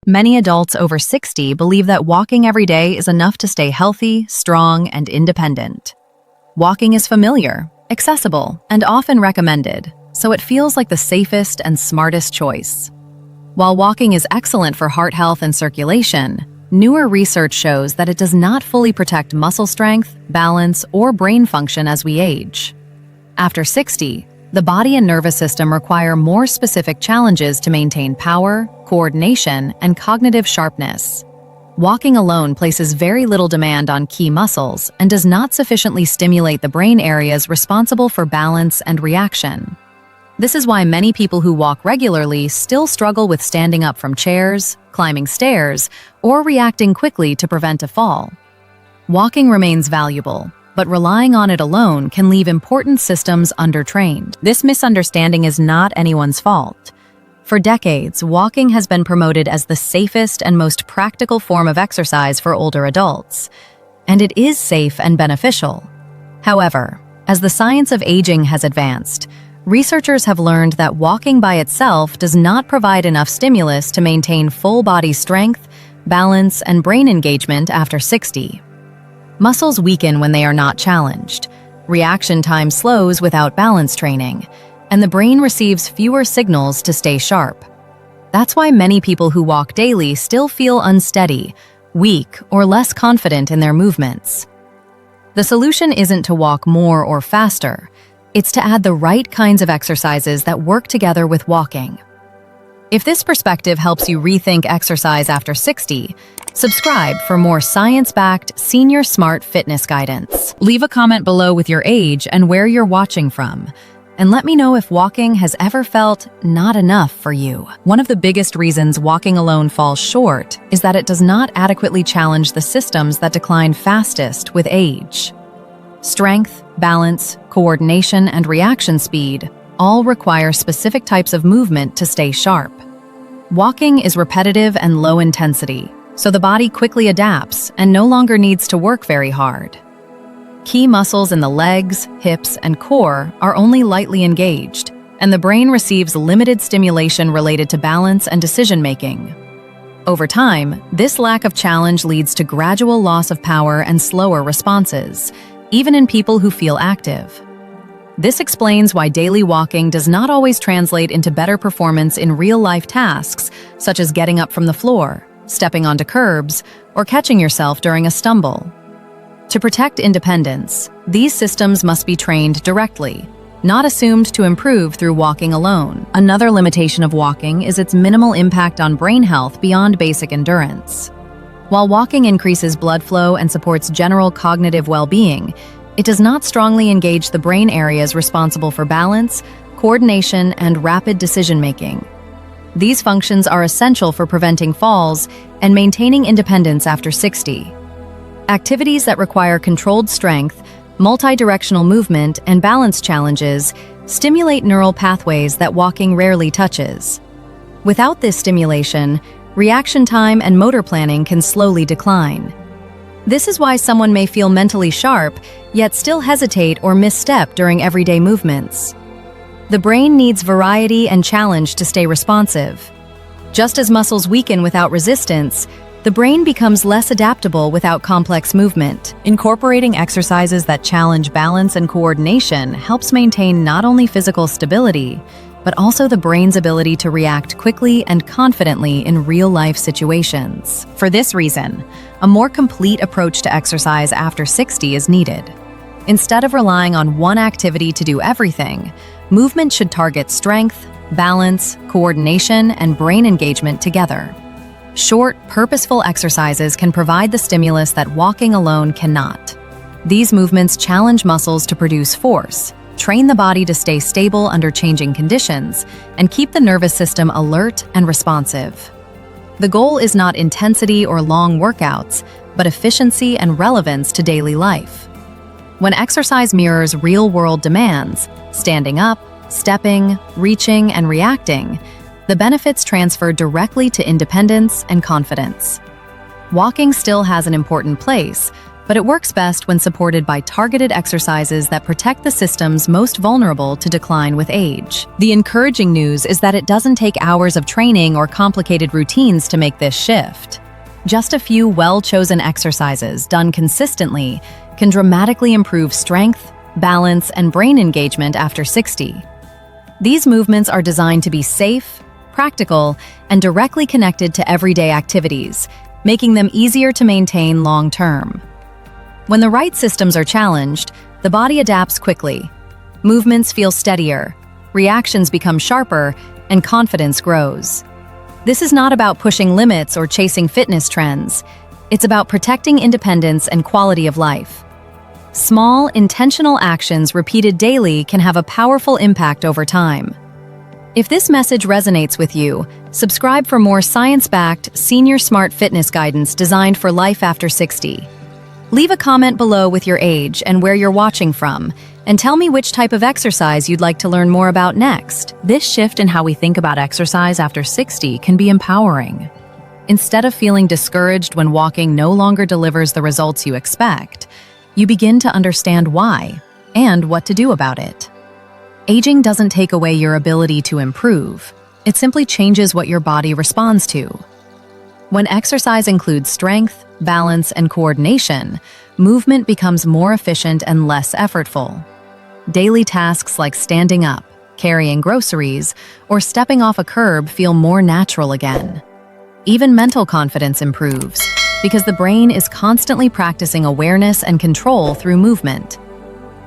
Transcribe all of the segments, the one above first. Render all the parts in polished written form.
Many adults over 60 believe that walking every day is enough to stay healthy, strong, and independent. Walking is familiar, accessible, and often recommended, so it feels like the safest and smartest choice. While walking is excellent for heart health and circulation, newer research shows that it does not fully protect muscle strength, balance, or brain function as we age. After 60, the body and nervous system require more specific challenges to maintain power, coordination, and cognitive sharpness. Walking alone places very little demand on key muscles and does not sufficiently stimulate the brain areas responsible for balance and reaction. This is why many people who walk regularly still struggle with standing up from chairs, climbing stairs, or reacting quickly to prevent a fall. Walking remains valuable, but relying on it alone can leave important systems undertrained. This misunderstanding is not anyone's fault. For decades, walking has been promoted as the safest and most practical form of exercise for older adults, and it is safe and beneficial. However, as the science of aging has advanced, researchers have learned that walking by itself does not provide enough stimulus to maintain full body strength, balance, and brain engagement after 60. Muscles weaken when they are not challenged, reaction time slows without balance training, and the brain receives fewer signals to stay sharp. That's why many people who walk daily still feel unsteady, weak, or less confident in their movements. The solution isn't to walk more or faster, it's to add the right kinds of exercises that work together with walking. If this perspective helps you rethink exercise after 60, subscribe for more science-backed, senior smart fitness guidance. Leave a comment below with your age and where you're watching from, and let me know if walking has ever felt not enough for you. One of the biggest reasons walking alone falls short is that it does not adequately challenge the systems that decline fastest with age. Strength, balance, coordination, and reaction speed all require specific types of movement to stay sharp. Walking is repetitive and low intensity, so the body quickly adapts and no longer needs to work very hard. Key muscles in the legs, hips, and core are only lightly engaged, and the brain receives limited stimulation related to balance and decision-making. Over time, this lack of challenge leads to gradual loss of power and slower responses, even in people who feel active. This explains why daily walking does not always translate into better performance in real-life tasks, such as getting up from the floor, stepping onto curbs, or catching yourself during a stumble. To protect independence, these systems must be trained directly, not assumed to improve through walking alone. Another limitation of walking is its minimal impact on brain health beyond basic endurance. While walking increases blood flow and supports general cognitive well-being, it does not strongly engage the brain areas responsible for balance, coordination, and rapid decision-making. These functions are essential for preventing falls and maintaining independence after 60. Activities that require controlled strength, multi-directional movement, and balance challenges stimulate neural pathways that walking rarely touches. Without this stimulation, reaction time and motor planning can slowly decline. This is why someone may feel mentally sharp, yet still hesitate or misstep during everyday movements. The brain needs variety and challenge to stay responsive. Just as muscles weaken without resistance, the brain becomes less adaptable without complex movement. Incorporating exercises that challenge balance and coordination helps maintain not only physical stability, but also the brain's ability to react quickly and confidently in real-life situations. For this reason, a more complete approach to exercise after 60 is needed. Instead of relying on one activity to do everything, movement should target strength, balance, coordination, and brain engagement together. Short, purposeful exercises can provide the stimulus that walking alone cannot. These movements challenge muscles to produce force, train the body to stay stable under changing conditions, and keep the nervous system alert and responsive. The goal is not intensity or long workouts, but efficiency and relevance to daily life. When exercise mirrors real-world demands, standing up, stepping, reaching, and reacting, the benefits transfer directly to independence and confidence. Walking still has an important place, but it works best when supported by targeted exercises that protect the systems most vulnerable to decline with age. The encouraging news is that it doesn't take hours of training or complicated routines to make this shift. Just a few well-chosen exercises done consistently can dramatically improve strength, balance, and brain engagement after 60. These movements are designed to be safe, practical, and directly connected to everyday activities, making them easier to maintain long-term. When the right systems are challenged, the body adapts quickly. Movements feel steadier, reactions become sharper, and confidence grows. This is not about pushing limits or chasing fitness trends. It's about protecting independence and quality of life. Small, intentional actions repeated daily can have a powerful impact over time. If this message resonates with you, subscribe for more science-backed, senior smart fitness guidance designed for life after 60. Leave a comment below with your age and where you're watching from, and tell me which type of exercise you'd like to learn more about next. This shift in how we think about exercise after 60 can be empowering. Instead of feeling discouraged when walking no longer delivers the results you expect, you begin to understand why and what to do about it. Aging doesn't take away your ability to improve. It simply changes what your body responds to. When exercise includes strength, balance, and coordination, movement becomes more efficient and less effortful. Daily tasks like standing up, carrying groceries, or stepping off a curb feel more natural again. Even mental confidence improves, because the brain is constantly practicing awareness and control through movement.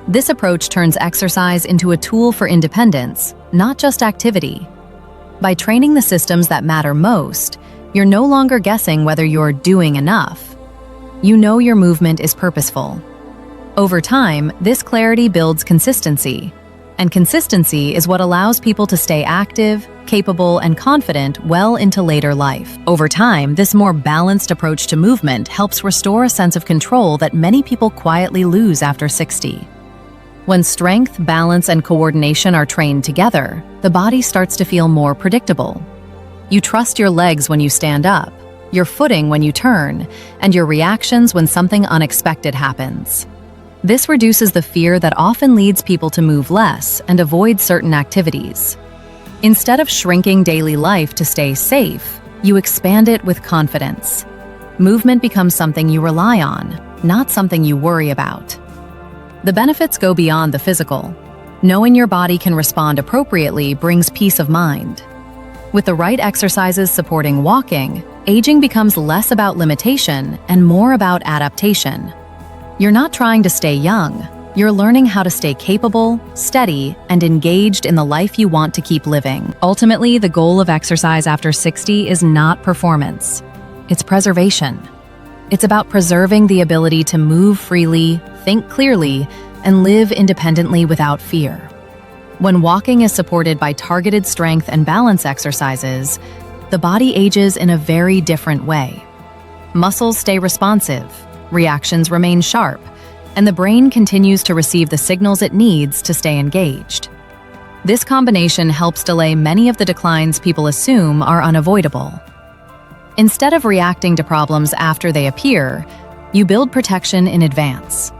This approach turns exercise into a tool for independence, not just activity. By training the systems that matter most, you're no longer guessing whether you're doing enough. You know your movement is purposeful. Over time, this clarity builds consistency, and consistency is what allows people to stay active, capable, and confident well into later life. Over time, this more balanced approach to movement helps restore a sense of control that many people quietly lose after 60. When strength, balance, and coordination are trained together, the body starts to feel more predictable. You trust your legs when you stand up, your footing when you turn, and your reactions when something unexpected happens. This reduces the fear that often leads people to move less and avoid certain activities. Instead of shrinking daily life to stay safe, you expand it with confidence. Movement becomes something you rely on, not something you worry about. The benefits go beyond the physical. Knowing your body can respond appropriately brings peace of mind. With the right exercises supporting walking, aging becomes less about limitation and more about adaptation. You're not trying to stay young. You're learning how to stay capable, steady, and engaged in the life you want to keep living. Ultimately, the goal of exercise after 60 is not performance. It's preservation. It's about preserving the ability to move freely, think clearly, and live independently without fear. When walking is supported by targeted strength and balance exercises, the body ages in a very different way. Muscles stay responsive, reactions remain sharp, and the brain continues to receive the signals it needs to stay engaged. This combination helps delay many of the declines people assume are unavoidable. Instead of reacting to problems after they appear, you build protection in advance.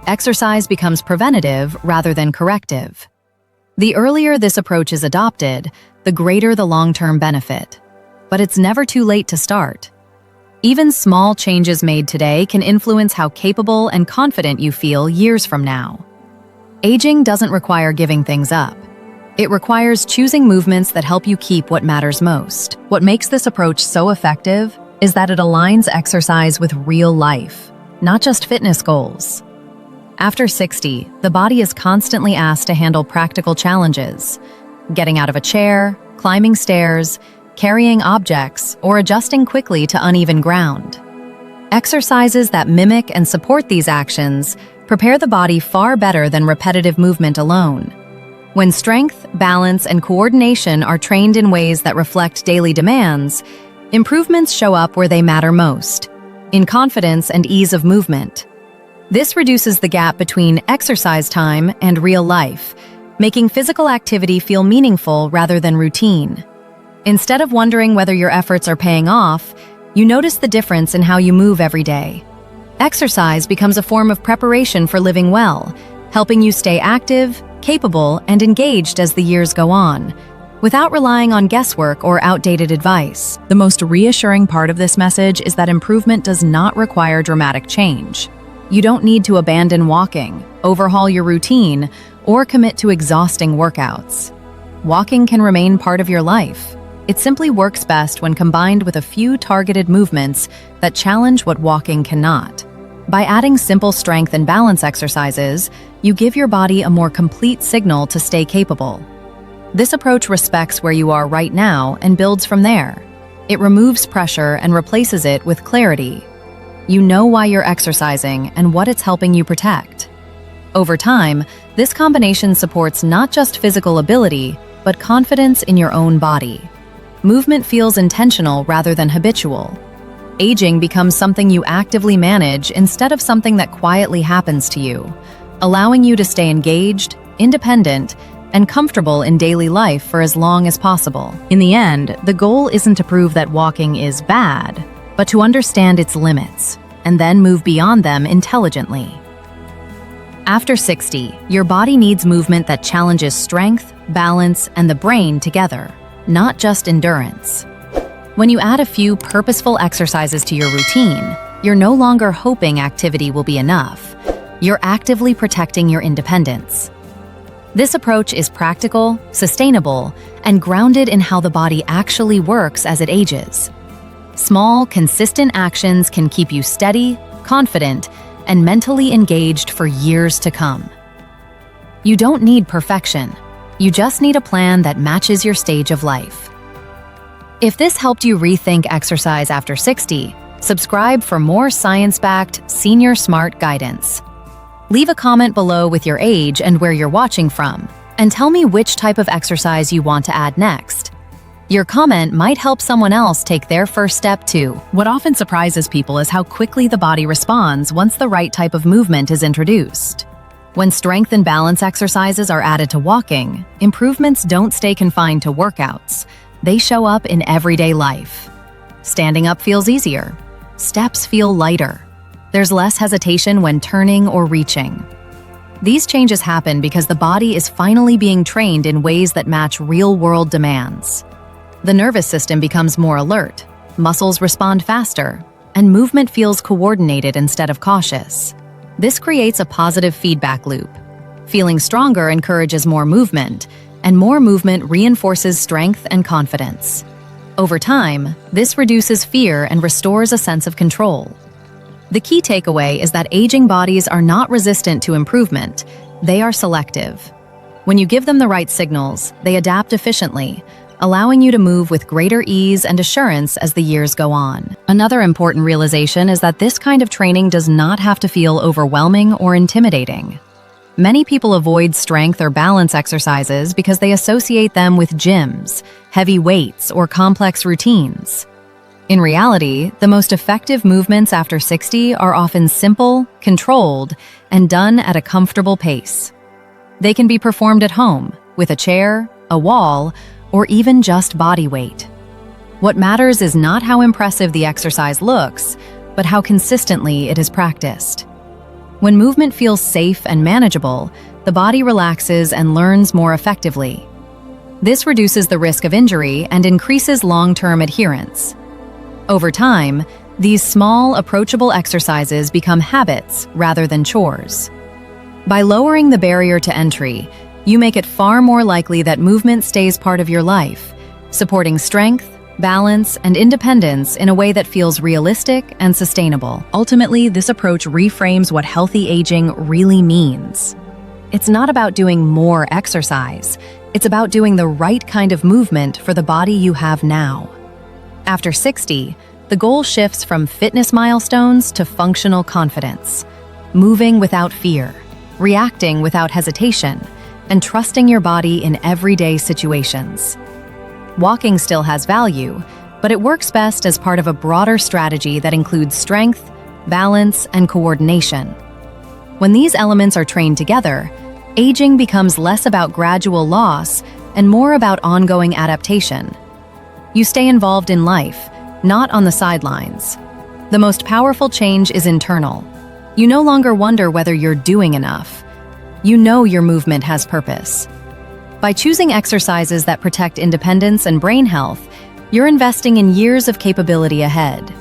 Exercise becomes preventative rather than corrective. The earlier this approach is adopted, the greater the long-term benefit. But it's never too late to start. Even small changes made today can influence how capable and confident you feel years from now. Aging doesn't require giving things up. It requires choosing movements that help you keep what matters most. What makes this approach so effective is that it aligns exercise with real life, not just fitness goals. After 60, the body is constantly asked to handle practical challenges: getting out of a chair, climbing stairs, carrying objects, or adjusting quickly to uneven ground. Exercises that mimic and support these actions prepare the body far better than repetitive movement alone. When strength, balance, and coordination are trained in ways that reflect daily demands, improvements show up where they matter most, in confidence and ease of movement. This reduces the gap between exercise time and real life, making physical activity feel meaningful rather than routine. Instead of wondering whether your efforts are paying off, you notice the difference in how you move every day. Exercise becomes a form of preparation for living well, helping you stay active, capable, and engaged as the years go on, without relying on guesswork or outdated advice. The most reassuring part of this message is that improvement does not require dramatic change. You don't need to abandon walking, overhaul your routine, or commit to exhausting workouts. Walking can remain part of your life. It simply works best when combined with a few targeted movements that challenge what walking cannot. By adding simple strength and balance exercises, you give your body a more complete signal to stay capable. This approach respects where you are right now and builds from there. It removes pressure and replaces it with clarity. You know why you're exercising and what it's helping you protect. Over time, this combination supports not just physical ability, but confidence in your own body. Movement feels intentional rather than habitual. Aging becomes something you actively manage instead of something that quietly happens to you, allowing you to stay engaged, independent, and comfortable in daily life for as long as possible. In the end, the goal isn't to prove that walking is bad, but to understand its limits, and then move beyond them intelligently. After 60, your body needs movement that challenges strength, balance, and the brain together, not just endurance. When you add a few purposeful exercises to your routine, you're no longer hoping activity will be enough. You're actively protecting your independence. This approach is practical, sustainable, and grounded in how the body actually works as it ages. Small, consistent actions can keep you steady, confident, and mentally engaged for years to come. You don't need perfection. You just need a plan that matches your stage of life. If this helped you rethink exercise after 60, subscribe for more science-backed, senior smart guidance. Leave a comment below with your age and where you're watching from, and tell me which type of exercise you want to add next. Your comment might help someone else take their first step too. What often surprises people is how quickly the body responds once the right type of movement is introduced. When strength and balance exercises are added to walking, improvements don't stay confined to workouts. They show up in everyday life. Standing up feels easier. Steps feel lighter. There's less hesitation when turning or reaching. These changes happen because the body is finally being trained in ways that match real-world demands. The nervous system becomes more alert, muscles respond faster, and movement feels coordinated instead of cautious. This creates a positive feedback loop. Feeling stronger encourages more movement, and more movement reinforces strength and confidence. Over time, this reduces fear and restores a sense of control. The key takeaway is that aging bodies are not resistant to improvement, they are selective. When you give them the right signals, they adapt efficiently, allowing you to move with greater ease and assurance as the years go on. Another important realization is that this kind of training does not have to feel overwhelming or intimidating. Many people avoid strength or balance exercises because they associate them with gyms, heavy weights, or complex routines. In reality, the most effective movements after 60 are often simple, controlled, and done at a comfortable pace. They can be performed at home, with a chair, a wall, or even just body weight. What matters is not how impressive the exercise looks, but how consistently it is practiced. When movement feels safe and manageable, the body relaxes and learns more effectively. This reduces the risk of injury and increases long-term adherence. Over time, these small, approachable exercises become habits rather than chores. By lowering the barrier to entry, you make it far more likely that movement stays part of your life, supporting strength, balance, and independence in a way that feels realistic and sustainable. Ultimately, this approach reframes what healthy aging really means. It's not about doing more exercise. It's about doing the right kind of movement for the body you have now. After 60, the goal shifts from fitness milestones to functional confidence, moving without fear, reacting without hesitation, and trusting your body in everyday situations. Walking still has value, but it works best as part of a broader strategy that includes strength, balance, and coordination. When these elements are trained together, aging becomes less about gradual loss and more about ongoing adaptation. You stay involved in life, not on the sidelines. The most powerful change is internal. You no longer wonder whether you're doing enough. You know your movement has purpose. By choosing exercises that protect independence and brain health, you're investing in years of capability ahead.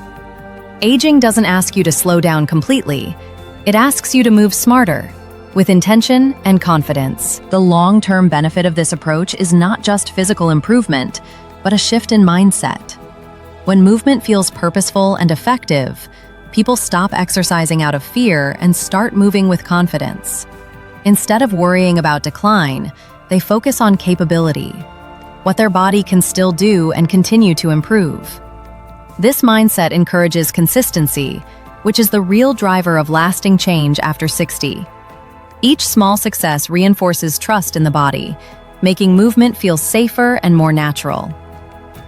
Aging doesn't ask you to slow down completely. It asks you to move smarter, with intention and confidence. The long-term benefit of this approach is not just physical improvement, but a shift in mindset. When movement feels purposeful and effective, people stop exercising out of fear and start moving with confidence. Instead of worrying about decline, they focus on capability, what their body can still do and continue to improve. This mindset encourages consistency, which is the real driver of lasting change after 60. Each small success reinforces trust in the body, making movement feel safer and more natural.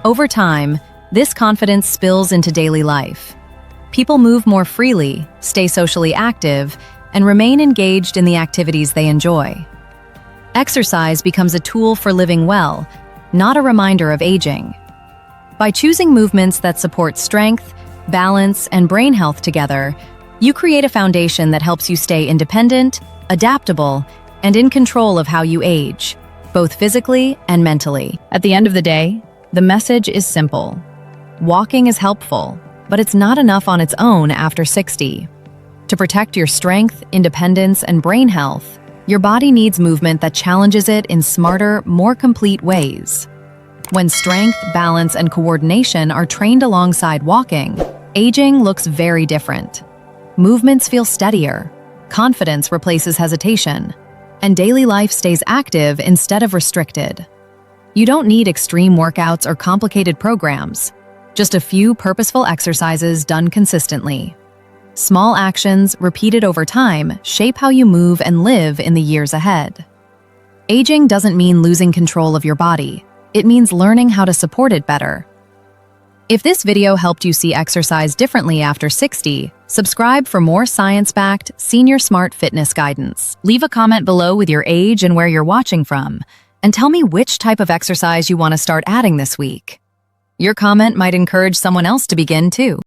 Over time, this confidence spills into daily life. People move more freely, stay socially active, and remain engaged in the activities they enjoy. Exercise becomes a tool for living well, not a reminder of aging. By choosing movements that support strength, balance, and brain health together, you create a foundation that helps you stay independent, adaptable, and in control of how you age, both physically and mentally. At the end of the day, the message is simple. Walking is helpful, but it's not enough on its own after 60. To protect your strength, independence, and brain health, your body needs movement that challenges it in smarter, more complete ways. When strength, balance, and coordination are trained alongside walking, aging looks very different. Movements feel steadier, confidence replaces hesitation, and daily life stays active instead of restricted. You don't need extreme workouts or complicated programs, just a few purposeful exercises done consistently. Small actions, repeated over time, shape how you move and live in the years ahead. Aging doesn't mean losing control of your body. It means learning how to support it better. If this video helped you see exercise differently after 60, subscribe for more science-backed, senior smart fitness guidance. Leave a comment below with your age and where you're watching from, and tell me which type of exercise you want to start adding this week. Your comment might encourage someone else to begin too.